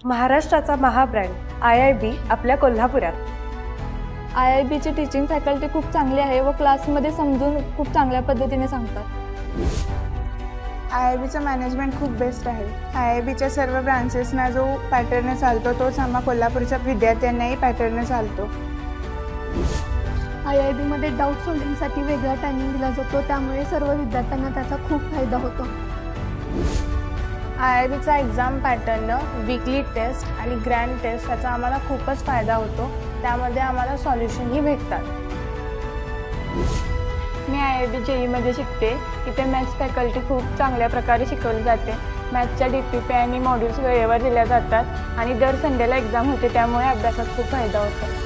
महाराष्ट्राचा महाब्रँड IIB आपल्या कोल्हापुरात। IIBची टीचिंग फॅकल्टी खूप चांगली आहे व क्लासमध्ये समजून खूप चांगल्या पद्धतीने सांगतात। IIBचं मॅनेजमेंट खूप बेस्ट आहे। IIBच्या सर्व ब्रांचेसना जो पॅटर्न चालतो तोच आम्हा कोल्हापूरच्या विद्यार्थ्यांनाही पॅटर्न चालतो। IIBमध्ये डाऊट सॉल्व्हिंगसाठी वेगळा टायमिंग दिला जातो, त्यामुळे सर्व विद्यार्थ्यांना त्याचा खूप फायदा होतो। IIBचा एक्झाम पॅटर्न, वीकली टेस्ट आणि ग्रँड टेस्ट याचा आम्हाला खूपच फायदा होतो, त्यामध्ये आम्हाला सॉल्युशनही भेटतात। मी IIB JEEमध्ये शिकते। इथे मॅथ्स फॅकल्टी खूप चांगल्या प्रकारे शिकवली जाते। मॅथ्सच्या DPP आणि मॉड्यूल्स वेळेवर दिल्या जातात आणि दर संडेला एक्झाम होते, त्यामुळे अभ्यासात खूप फायदा होतो।